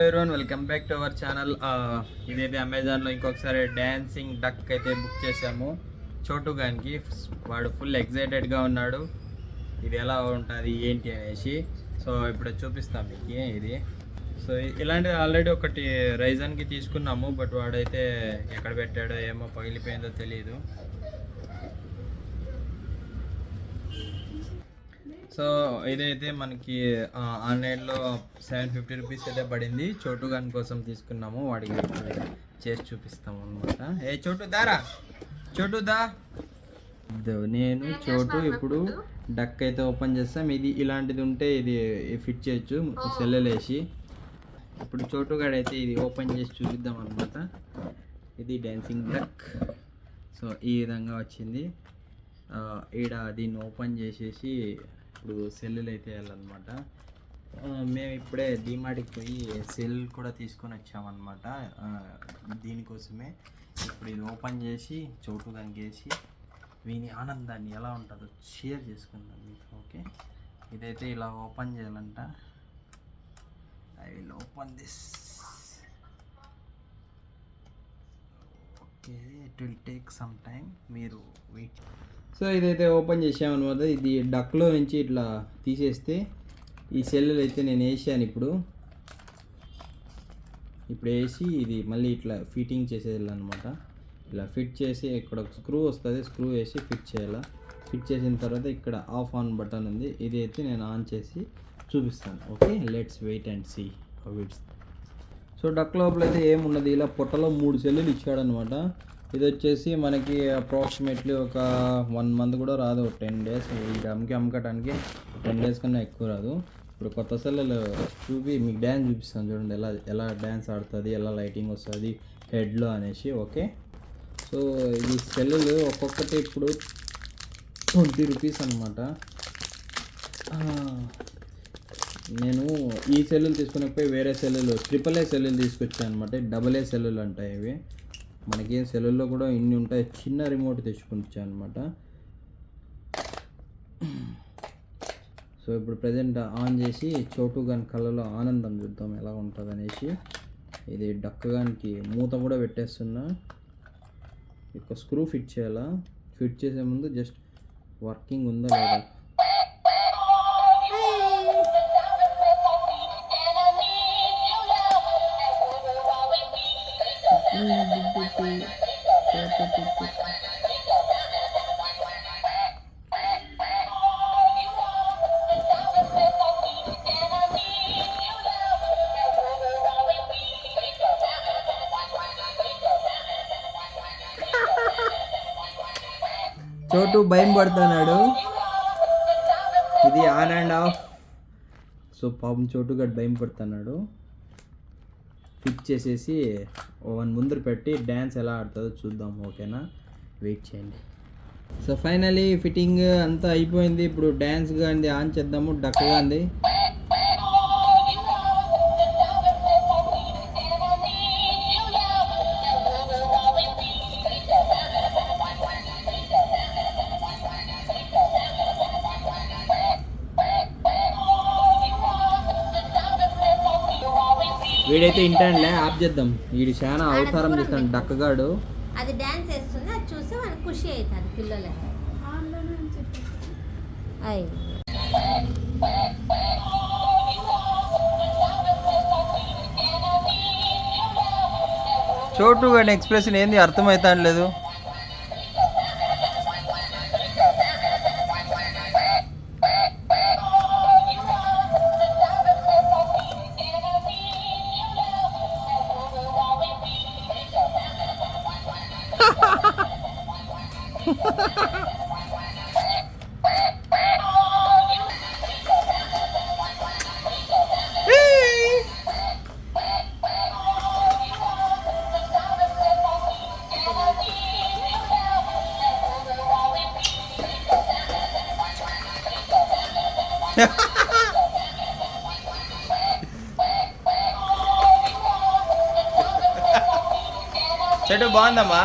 Everyone welcome back to our channel. ఇదైతే అమెజాన్లో ఇంకొకసారి డాన్సింగ్ డక్ అయితే బుక్ చేసాము చోటు గానికి. వాడు ఫుల్ ఎక్సైటెడ్గా ఉన్నాడు ఇది ఎలా ఉంటుంది ఏంటి అనేసి. సో ఇప్పుడు చూపిస్తాం మీకు ఇది. సో ఇలాంటిది ఆల్రెడీ ఒకటి రైజన్కి తీసుకున్నాము, బట్ వాడైతే ఎక్కడ పెట్టాడో ఏమో పగిలిపోయిందో తెలియదు. సో ఇదైతే మనకి ఆన్లైన్లో 750 రూపీస్ అయితే పడింది. చోటు గాని కోసం తీసుకున్నాము, వాడికి చేసి చూపిస్తాము అనమాట. ఏ చోటు దారా, చోటు దా. నేను చోటు ఇప్పుడు డక్ అయితే ఓపెన్ చేస్తాం. ఇది ఇలాంటిది ఉంటే ఇది ఫిట్ చేయొచ్చు సెల్లెలేసి. ఇప్పుడు చోటు గాడు అయితే ఇది ఓపెన్ చేసి చూపిద్దాం అనమాట. ఇది డాన్సింగ్ డక్. సో ఈ విధంగా వచ్చింది. ఈడ దీన్ని ఓపెన్ చేసేసి ఇప్పుడు సెల్లులు అయితే వేయాలన్నమాట. మేము ఇప్పుడే డిమార్ట్కి పోయి సెల్ కూడా తీసుకొని వచ్చామన్నమాట దీనికోసమే. ఇప్పుడు ఇది ఓపెన్ చేసి చోటు కనికేసి వీని ఆనందాన్ని ఎలా ఉంటుందో షేర్ చేసుకుందాం మీకు. ఓకే, ఇదైతే ఇలా ఓపెన్ చేయాలంట. I will open this. Okay, it will take some time, మీరు వెయిట్. సో ఇదైతే ఓపెన్ చేసామన్నమాట. ఇది డక్లో నుంచి ఇట్లా తీసేస్తే ఈ సెల్లులు అయితే నేను వేసాను. ఇప్పుడు వేసి ఇది మళ్ళీ ఇట్లా ఫిట్టింగ్ చేసేయాలన్నమాట. ఇలా ఫిట్ చేసి ఇక్కడ ఒక స్క్రూ వస్తుంది, స్క్రూ వేసి ఫిట్ చేయాలి. ఫిట్ చేసిన తర్వాత ఇక్కడ ఆఫ్ ఆన్ బటన్ ఉంది, ఇది అయితే నేను ఆన్ చేసి చూపిస్తాను. Okay, let's wait and see how it's. So డక్ లోపల అయితే ఏమున్నది, ఇలా పొట్టలో 3 సెల్లులు ఇచ్చాడనమాట. ఇది వచ్చేసి మనకి అప్రాక్సిమేట్లీ ఒక 1 మంత్ కూడా రాదు, 10 డేస్. ఇది అమ్మకటానికి 10 డేస్ కన్నా ఎక్కువ రాదు. ఇప్పుడు కొత్త సెల్లులు మీకు డ్యాన్స్ చూపిస్తాను చూడండి, ఎలా డ్యాన్స్ ఆడుతుంది, ఎలా లైటింగ్ వస్తుంది హెడ్లో అనేసి. ఓకే, సో ఇది సెల్లులు ఒక్కొక్కటి ఇప్పుడు 20 రూపీస్ అనమాట. నేను ఈ సెల్లులు తీసుకునేపోయి వేరే సెల్లులు AAA సెల్లులు తీసుకొచ్చాను అనమాట. AA సెల్లులు అంటాయి ఇవి. మనకి సెల్లుల్లో కూడా ఇన్ని ఉంటాయి. చిన్న రిమోట్ తెచ్చుకుంటా అనమాట. సో ఇప్పుడు ప్రజెంట్ ఆన్ చేసి చోటు గాని కళ్ళలో ఆనందం చూద్దాం ఎలా ఉంటుంది అనేసి. ఇది డక్ గానికి మూత కూడా పెట్టేస్తున్నా. ఇక స్క్రూ ఫిట్ చేయాలా. ఫిట్ చేసే ముందు జస్ట్ వర్కింగ్ ఉందా లేదా. చోటు భయం పడుతున్నాడు. ఇది ఆన్ అండ్ ఆఫ్. సో పాపం చోటు గడ్ భయం పడుతున్నాడు. ఫిట్ చేసేసి 1 ముందర పెట్టి డ్యాన్స్ ఎలా ఆడుతుందో చూద్దాం. ఓకేనా, వెయిట్ చేయండి. సో ఫైనలీ ఫిట్టింగ్ అంతా అయిపోయింది. ఇప్పుడు డ్యాన్స్ కానీ ఆన్ చేద్దాము. డక్ గాంది వీడైతే ఇంటర్న్లే ఆప్ చేద్దాం. వీడు చాలా అవతారం చేస్తాడు డక్ గాడు. అది డాన్స్ చేస్తుంది, అది చూస్తే మనకు ఖుషి అవుతుంది పిల్లలు. చోటు గాడి ఎక్స్ప్రెషన్ ఏంది అర్థమవుతాను లేదు. చెట్టు బాగుందమ్మా.